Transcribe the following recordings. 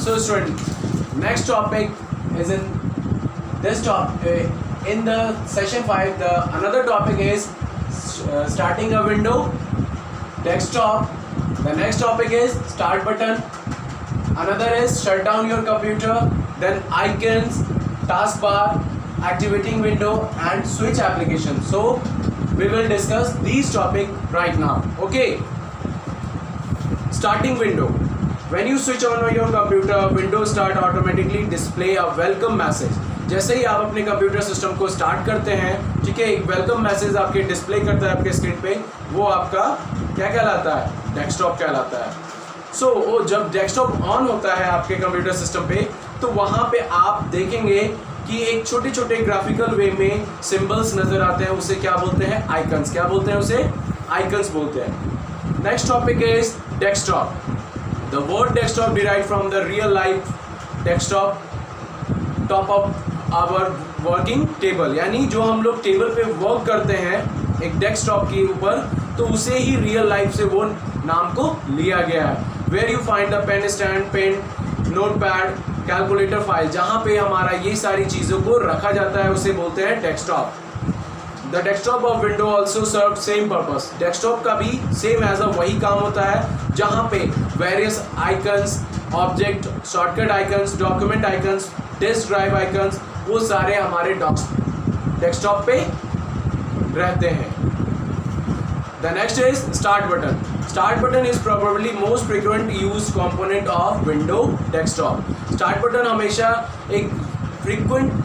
So student, next topic is in this topic in the session 5. The another topic is starting a window, desktop. The next topic is start button. Another is shut down your computer. Then icons, taskbar, activating window and switch application. So we will discuss these topics right now. Okay. Starting window. When you switch on your computer, Windows start automatically display a welcome message. जैसे ही आप अपने computer system को start करते हैं, ठीक है, एक welcome message आपके डिस्प्ले करता है आपके स्क्रीन पे, वो आपका क्या कहलाता है? डेस्कटॉप कहलाता है. सो जब डेस्कटॉप ऑन होता है आपके कंप्यूटर सिस्टम पे, तो वहाँ पे आप देखेंगे कि एक छोटे छोटे ग्राफिकल वे में सिंबल्स नजर आते हैं. उसे क्या बोलते हैं? आइकन्स. क्या बोलते हैं उसे? आइकन्स बोलते हैं. Next topic is desktop. The word desktop derived from the real life desktop, top of our working table. यानी जो हम लोग टेबल पे वर्क करते हैं एक डेस्कटॉप के ऊपर, तो उसे ही रियल लाइफ से वो नाम को लिया गया है. Where you find the pen stand, pen, notepad, calculator file, जहाँ पे हमारा ये सारी चीज़ों को रखा जाता है, उसे बोलते हैं desktop. The desktop of window also serve same purpose. Desktop का भी सेम एज अ वही काम होता है, जहाँ पे various icons, object, shortcut icons, document icons, disk drive icons, वो सारे हमारे डेस्कटॉप पे रहते हैं. The next is start button. Start button is probably most frequent used component of Window desktop. Start button हमेशा एक frequent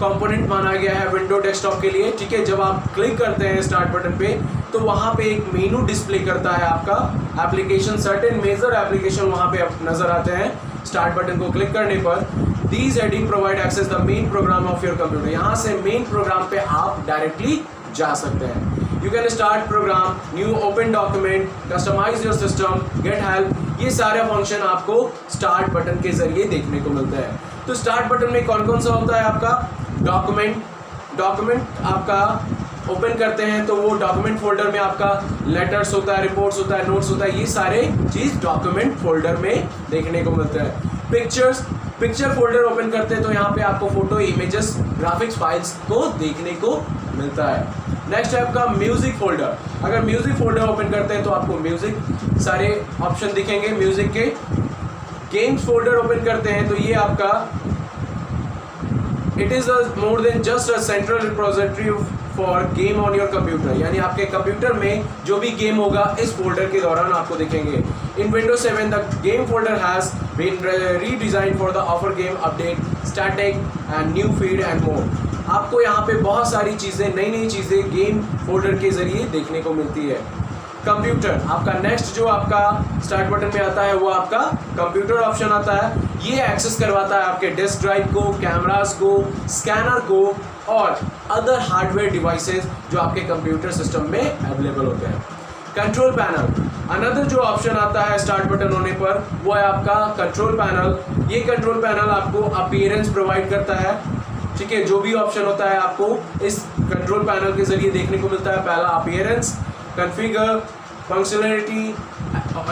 component माना गया है विंडो डेस्कटॉप के लिए. ठीक है, जब आप क्लिक करते हैं स्टार्ट बटन पे, तो वहाँ पे एक मेनू डिस्प्ले करता है आपका एप्लीकेशन. सर्टेन मेजर एप्लीकेशन वहाँ पे नजर आते हैं स्टार्ट बटन को क्लिक करने पर. These heading provide access the main program of your computer. यहाँ से मेन प्रोग्राम पे आप डायरेक्टली जा सकते हैं. You can start program, new open document, customize your system, get help. ये सारे फंक्शन आपको स्टार्ट बटन के जरिए देखने को मिलते हैं. तो स्टार्ट बटन में कौन कौन सा होता है आपका? डॉक्यूमेंट आपका ओपन करते हैं तो वो डॉक्यूमेंट फोल्डर में आपका लेटर्स होता है, रिपोर्ट्स होता है, नोट्स होता है, ये सारे चीज़ डॉक्यूमेंट फोल्डर में देखने को मिलते हैं. पिक्चर फोल्डर ओपन करते हैं तो यहाँ पे आपको फोटो, इमेजेस, ग्राफिक्स फाइल्स को देखने को मिलता है. नेक्स्ट है आपका म्यूजिक फोल्डर. अगर म्यूजिक फोल्डर ओपन करते हैं तो आपको म्यूजिक सारे ऑप्शन दिखेंगे म्यूजिक के. गेम्स फोल्डर ओपन करते हैं तो ये आपका it is more than just a central repository for game on your computer. यानी आपके कंप्यूटर में जो भी गेम होगा इस फोल्डर के दौरान आपको दिखेंगे. In Windows 7 the game folder has been redesign for the offer game update, static and new feed and more. आपको यहाँ पे बहुत सारी चीज़ें, नई नई चीज़ें गेम फोल्डर के ज़रिए देखने को मिलती है. कंप्यूटर आपका नेक्स्ट जो आपका स्टार्ट बटन में आता है वो आपका कंप्यूटर ऑप्शन आता है. ये एक्सेस करवाता है आपके डिस्क ड्राइव को, कैमरास को, स्कैनर को और अदर हार्डवेयर डिवाइसेस जो आपके कंप्यूटर सिस्टम में अवेलेबल होते हैं. कंट्रोल पैनल अनदर जो ऑप्शन आता है स्टार्ट बटन होने पर, वो है आपका कंट्रोल पैनल. ये कंट्रोल पैनल आपको अपीयरेंस प्रोवाइड करता है. ठीक है, जो भी ऑप्शन होता है आपको इस कंट्रोल पैनल के जरिए देखने को मिलता है. पहला अपीयरेंस, कॉन्फ़िगर, फंक्शनैलिटी,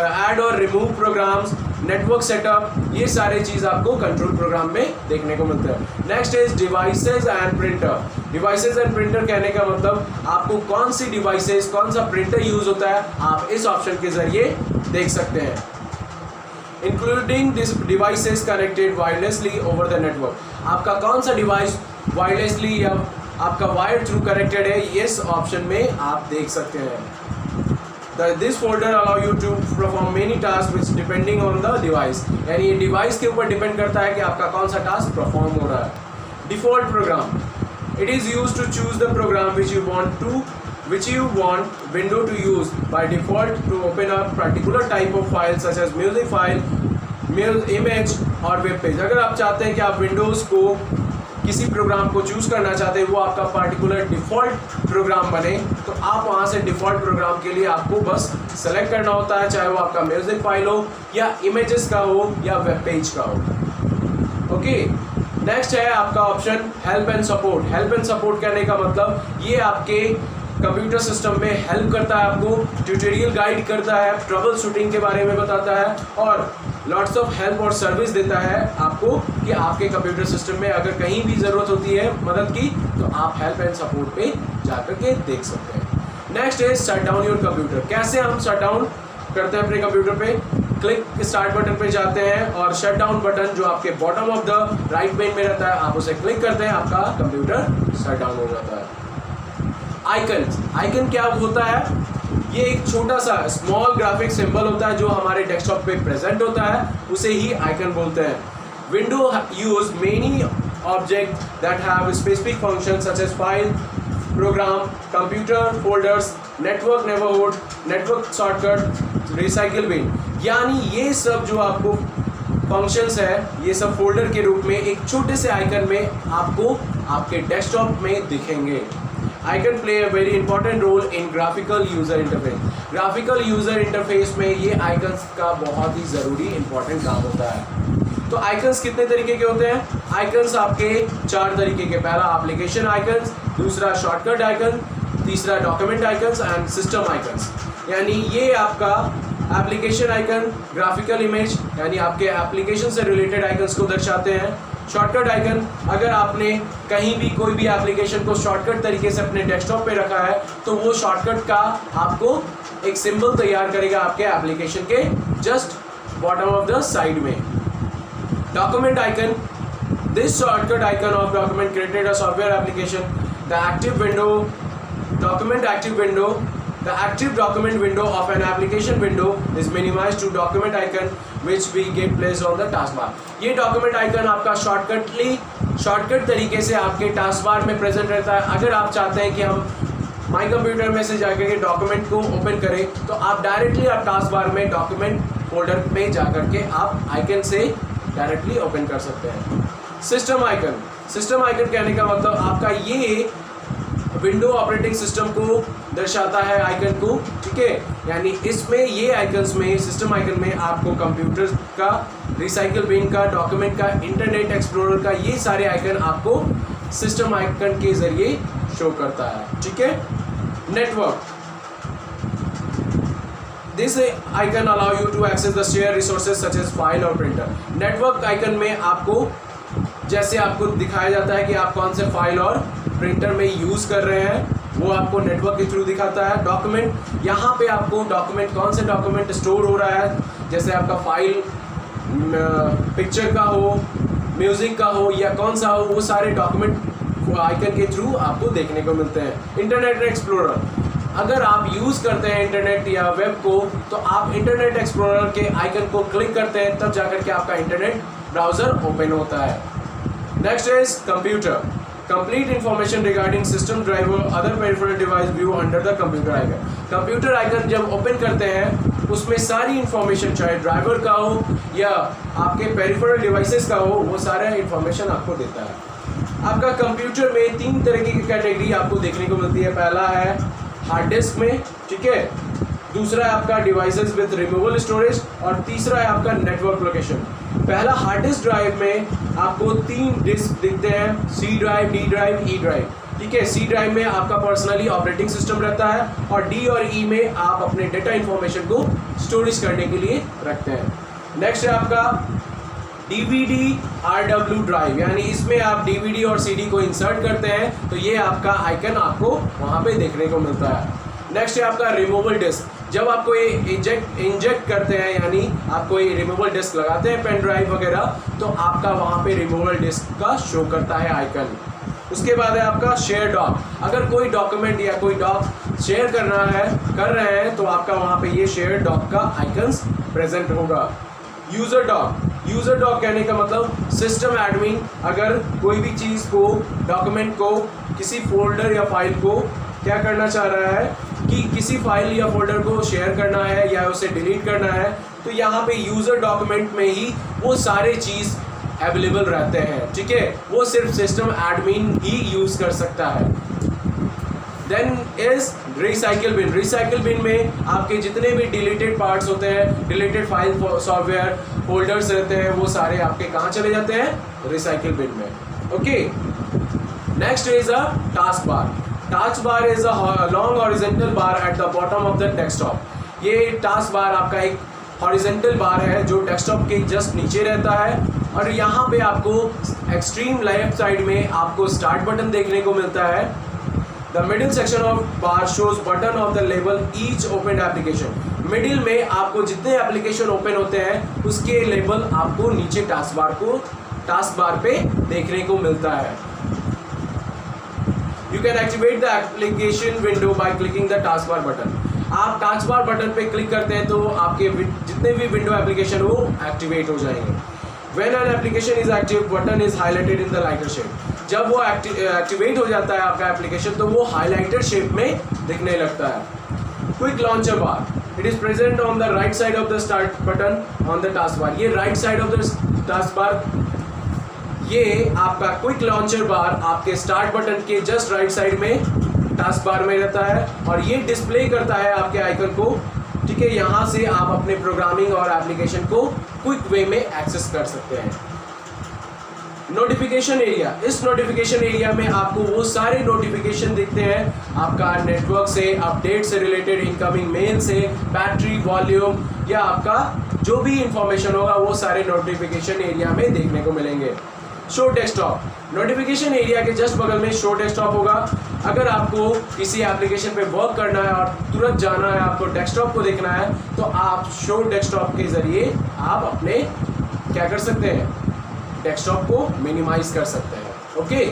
ऐड और रिमूव प्रोग्राम्स, नेटवर्क सेटअप, ये सारे चीज़ आपको कंट्रोल प्रोग्राम में देखने को मिलता है. Next is devices and printer. Devices and printer कहने का मतलब आपको कौन सी डिवाइसेस, कौन सा प्रिंटर यूज होता है, आप इस ऑप्शन के जरिए देख सकते हैं. Including this devices connected wirelessly over the network. आपका कौन सा डिवाइस वायरलेसली या आपका वायर थ्रू कनेक्टेड है, इस ऑप्शन में आप देख सकते हैं. This folder allow you to perform many tasks which depending on the device. यानी ये डिवाइस के ऊपर डिपेंड करता है कि आपका कौन सा टास्क परफॉर्म हो रहा है. Default program. It is used to choose the program which you want window to use by default to open a particular type of file such as music file, image और web page. अगर आप चाहते हैं कि आप Windows को किसी programme को चूज़ करना चाहते हैं, वो आपका पार्टिकुलर डिफ़ॉल्ट प्रोग्राम बने, तो आप वहाँ से डिफ़ॉल्ट प्रोग्राम के लिए आपको बस सेलेक्ट करना होता है, चाहे वो आपका म्यूज़िक फाइल हो या इमेजेस का हो या वेब पेज का हो. ओके, नेक्स्ट है आपका option help and support. Help and support कहने का मतलब ये आपके कंप्यूटर सिस्टम में हेल्प करता है, आपको ट्यूटोरियल गाइड करता है, ट्रबल शूटिंग के बारे में बताता है और लॉट्स ऑफ हेल्प और सर्विस देता है आपको कि आपके कंप्यूटर सिस्टम में अगर कहीं भी ज़रूरत होती है मदद की तो आप हेल्प एंड सपोर्ट पे जाकर के देख सकते हैं। Next is shut down your computer. कैसे हम शट डाउन करते हैं अपने कंप्यूटर पे? क्लिक स्टार्ट बटन पे जाते हैं और शट डाउन बटन जो आपके bottom of the right pane में रहता है आप उसे क्लिक करते हैं, आपका कंप्यूटर शट डाउन हो जाता है। आइकन क्या होता है? ये एक छोटा सा स्मॉल ग्राफिक सिंबल होता है जो हमारे डेस्कटॉप पे प्रेजेंट होता है, उसे ही आइकन बोलते हैं। Window use many object that have specific function such as file, program, computer, folders, network neighbourhood, network shortcut, recycle bin. यानी ये सब जो आपको फंक्शंस है ये सब फोल्डर के रूप में एक छोटे से आइकन में आपको आपके डेस्कटॉप में दिखेंगे। Icon play a very important role in graphical user interface. Graphical user interface में ये आइकन्स का बहुत ही ज़रूरी इंपॉर्टेंट काम होता है। तो आइकन्स कितने तरीके के होते हैं? आइकन्स आपके 4 तरीके के। पहला एप्लीकेशन आइकन्स, दूसरा शॉर्टकट आइकन, तीसरा document icons and system icons. यानी ये आपका एप्लीकेशन आइकन ग्राफिकल इमेज यानी आपके एप्लीकेशन से रिलेटेड आइकन्स को दर्शाते हैं। शॉर्टकट आइकन, अगर आपने कहीं भी कोई भी एप्लीकेशन को शॉर्टकट तरीके से अपने डेस्कटॉप पे रखा है तो वो शॉर्टकट का आपको एक सिंबल तैयार करेगा आपके एप्लीकेशन के just bottom of the side में। Document icon, this shortcut icon of document created a software application. The active window, document active window, the active document window of an application window is minimized to document icon which we get placed on the taskbar। ये document icon आपका shortcut तरीके से आपके task bar में present रहता है। अगर आप चाहते हैं कि हम माई कंप्यूटर में से जाकर के डॉक्यूमेंट को ओपन करें तो आप डायरेक्टली आप टास्क बार में डॉक्यूमेंट फोल्डर में जाकर के आप आइकन से डायरेक्टली ओपन कर सकते हैं। सिस्टम आइकन कहने का मतलब आपका ये विंडो ऑपरेटिंग सिस्टम को दर्शाता है आइकन को, ठीक है। यानी इसमें ये आइकन्स में सिस्टम आइकन में आपको कंप्यूटर का, रिसाइकिल बिन का, डॉक्यूमेंट का, इंटरनेट एक्सप्लोरर का, ये सारे आइकन आपको सिस्टम आइकन के जरिए शो करता है, ठीक है। Network, this icon allow you to access the share resources such as file और प्रिंटर। नेटवर्क आइकन में आपको जैसे आपको दिखाया जाता है कि आप कौन से फाइल और प्रिंटर में यूज़ कर रहे हैं वो आपको नेटवर्क के थ्रू दिखाता है। डॉक्यूमेंट, यहाँ पे आपको डॉक्यूमेंट कौन से डॉक्यूमेंट स्टोर हो रहा है, जैसे आपका फाइल पिक्चर का हो, म्यूज़िक का हो या कौन सा हो, वो सारे डॉक्यूमेंट आइकन के थ्रू आपको देखने को मिलते हैं। इंटरनेट एक्सप्लोरर, अगर आप यूज़ करते हैं इंटरनेट या वेब को तो आप इंटरनेट एक्सप्लोरर के आइकन को क्लिक करते हैं तब जाकर के आपका इंटरनेट ब्राउज़र ओपन होता है। Next is computer, complete information regarding system, driver, other peripheral device view under the computer icon. Computer icon जब ओपन करते हैं उसमें सारी इंफॉर्मेशन, चाहे ड्राइवर का हो या आपके पेरिफेरल डिवाइसेस का हो, वो सारा इंफॉर्मेशन आपको देता है। आपका कंप्यूटर में 3 तरह की कैटेगरी आपको देखने को मिलती है। पहला है हार्ड डिस्क में, ठीक है, दूसरा है आपका डिवाइसेस विद रिमूवेबल स्टोरेज और तीसरा है आपका नेटवर्क लोकेशन। पहला हार्ड डिस्क ड्राइव में आपको 3 डिस्क दिखते हैं, C drive, D drive, E drive, ठीक है। सी ड्राइव में आपका पर्सनली ऑपरेटिंग सिस्टम रहता है और डी और ई में आप अपने डेटा इंफॉर्मेशन को स्टोरेज करने के लिए रखते हैं। नेक्स्ट है आपका डीवीडी आरडब्ल्यू ड्राइव, यानी इसमें आप डीवीडी और सीडी को इंसर्ट करते हैं तो ये आपका आइकन आपको वहाँ पे देखने को मिलता है। नेक्स्ट है आपका रिमूवेबल डिस्क, जब आपको ये इंजेक्ट करते हैं यानी आपको ये रिमूवेबल डिस्क लगाते हैं पेन ड्राइव वगैरह तो आपका वहाँ पे रिमूवेबल डिस्क का शो करता है आइकन। उसके बाद है आपका शेयर डॉक, अगर कोई डॉक्यूमेंट या कोई डॉक शेयर कर रहे हैं तो आपका वहाँ पे ये शेयर डॉक का आइकन्स प्रेजेंट होगा। यूज़र डॉक कहने का मतलब सिस्टम एडमिन अगर कोई भी चीज़ को, डॉक्यूमेंट को, किसी फोल्डर या फाइल को क्या करना चाह रहा है कि किसी फाइल या फोल्डर को शेयर करना है या उसे डिलीट करना है तो यहाँ पे यूज़र डॉक्यूमेंट में ही वो सारे चीज़ अवेलेबल रहते हैं, ठीक है, वो सिर्फ सिस्टम एडमिन ही यूज़ कर सकता है। देन इज रिसाइकिल बिन में आपके जितने भी डिलीटेड पार्ट्स होते हैं, डिलीटेड फाइल सॉफ्टवेयर फोल्डर्स रहते हैं, वो सारे आपके कहाँ चले जाते हैं, रिसाइकिल बिन में। Okay, next is a task bar. Task bar is a long horizontal bar at the bottom of the desktop. ये टास्क बार आपका एक हॉरिजेंटल बार है जो डेस्कटॉप के जस्ट नीचे रहता है, और यहाँ पे आपको एक्सट्रीम लेफ्ट साइड में आपको स्टार्ट बटन देखने को मिलता है। The middle section of bar shows button of the label each open application. Middle में आपको जितने एप्लीकेशन ओपन होते हैं उसके लेबल आपको नीचे टास्क बार पे देखने को मिलता है। You can activate the application window by clicking the task bar button. आप टास्क बार बटन पे क्लिक करते हैं तो आपके जितने भी विंडो एप्लीकेशन वो एक्टिवेट हो जाएंगे। When an application is active, button is highlighted in the lighter shape. जब वो एक्टिवेट हो जाता है आपका एप्लीकेशन तो वो हाईलाइटेड शेप में दिखने लगता है। Quick launcher bar, it is present on the right side of the start button on the task bar. ये right side of the task bar, ये आपका क्विक लॉन्चर बार आपके स्टार्ट बटन के just right side में task bar में रहता है, और ये डिस्प्ले करता है आपके आइकन को। ठीक है, यहाँ से आप अपने प्रोग्रामिंग और एप्लीकेशन को क्विक वे में एक्सेस कर सकते हैं। नोटिफिकेशन एरिया, इस नोटिफिकेशन एरिया में आपको वो सारे नोटिफिकेशन दिखते हैं आपका नेटवर्क से, अपडेट से रिलेटेड, इनकमिंग मेल से, बैटरी, वॉल्यूम, या आपका जो भी इंफॉर्मेशन होगा वो सारे नोटिफिकेशन एरिया में देखने को मिलेंगे। शो डेस्कटॉप, नोटिफिकेशन एरिया के जस्ट बगल में शो डेस्कटॉप होगा। अगर आपको किसी एप्लीकेशन पे वर्क करना है और तुरंत जाना है, आपको डेस्कटॉप को देखना है, तो आप शो डेस्कटॉप के ज़रिए आप अपने क्या कर सकते हैं, डेस्कटॉप को मिनिमाइज कर सकते हैं। Okay,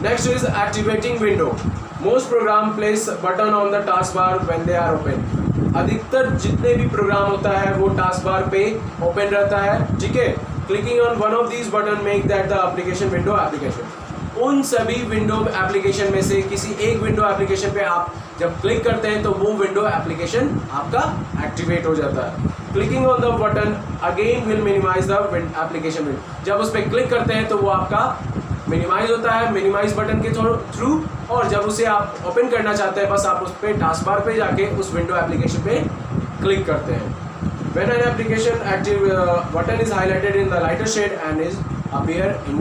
next is activating window. Most program place button on the task bar when they are open. अधिकतर जितने भी प्रोग्राम होता है वो टास्क बार पे ओपन रहता है। ठीक है, clicking on one of these button make that the application window application. उन सभी विंडो एप्लीकेशन में से किसी एक विंडो एप्लीकेशन पे आप जब क्लिक करते हैं तो वो विंडो एप्लीकेशन आपका एक्टिवेट हो जाता है। Clicking on the button again will minimise the application window. जब उस पर क्लिक करते हैं तो वो आपका मिनिमाइज होता है मिनिमाइज बटन के थ्रू, और जब उसे आप ओपन करना चाहते हैं बस आप उस पर टास्क बार पे जाके उस विंडो एप्लीकेशन पे क्लिक करते हैं। When an application active button is highlighted in the lighter shade and is appear in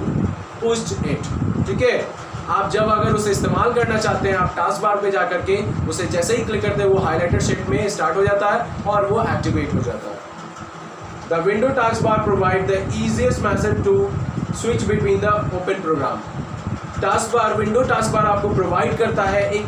pushed it। ठीक है, आप जब अगर उसे इस्तेमाल करना चाहते हैं आप टास्क बार पे जाकर के उसे जैसे ही क्लिक करते हैं वो हाईलाइटेड शेड में स्टार्ट हो जाता है और वो एक्टिवेट हो जाता है। The window task bar provide the easiest method to switch between the open program. Task bar, window task bar आपको प्रोवाइड करता है एक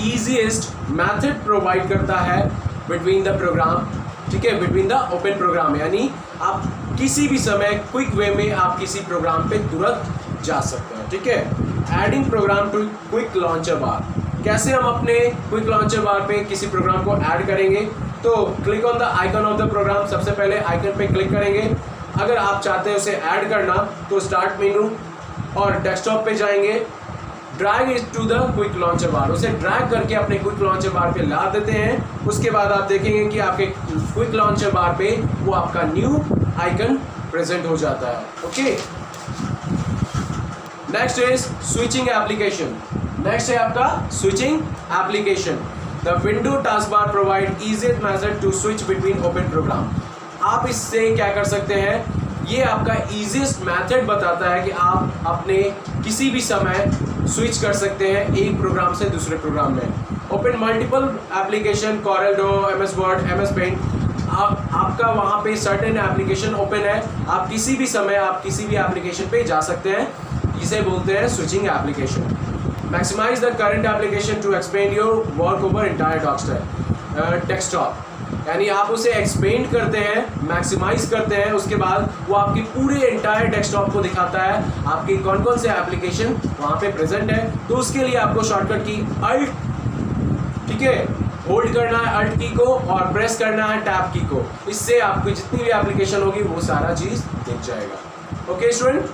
ईजीएस्ट मेथड प्रोवाइड करता है बिटवीन द प्रोग्राम। ठीक है, बिटवीन द ओपन प्रोग्राम, यानी आप किसी भी समय क्विक वे में आप किसी प्रोग्राम पे तुरंत जा सकते हैं। ठीक है, adding program to quick launcher bar. कैसे हम अपने क्विक लॉन्चर बार पे किसी प्रोग्राम को ऐड करेंगे, तो click on the icon of the program. सबसे पहले आइकन पे क्लिक करेंगे। अगर आप चाहते हैं उसे ऐड करना तो स्टार्ट मेनू और डेस्कटॉप पे जाएंगे, drag it to the quick launcher bar, उसे ड्रैग करके अपने क्विक लॉन्चर बार पे ला देते हैं। उसके बाद आप देखेंगे कि आपके क्विक लॉन्चर बार पे वो आपका न्यू आइकन प्रेजेंट हो जाता है। Okay, next is switching application. Next है आपका switching application. The window task bar provide easiest method to switch between open program. आप इससे क्या कर सकते हैं, ये आपका इजीएस्ट मेथड बताता है कि आप अपने किसी भी समय स्विच कर सकते हैं एक प्रोग्राम से दूसरे प्रोग्राम में। Open multiple application, Corel draw, MS word, MS paint, आपका वहाँ पे सर्टेन एप्लीकेशन ओपन है, आप किसी भी समय आप किसी भी एप्लीकेशन पे जा सकते हैं, इसे बोलते हैं switching application. Maximise the current application to expand your work over entire desktop, यानी आप उसे एक्सपेंड करते हैं, मैक्सिमाइज करते हैं, उसके बाद वो आपकी पूरे एंटायर डेस्कटॉप को दिखाता है आपकी कौन कौन से एप्लीकेशन वहाँ पे प्रेजेंट है। तो उसके लिए आपको शॉर्टकट की अल्ट, ठीक है, होल्ड करना है अल्ट की को और प्रेस करना है टैब की को। इससे आपकी जितनी भी एप्लीकेशन होगी वो सारा चीज़ दिख जाएगा। Okay student.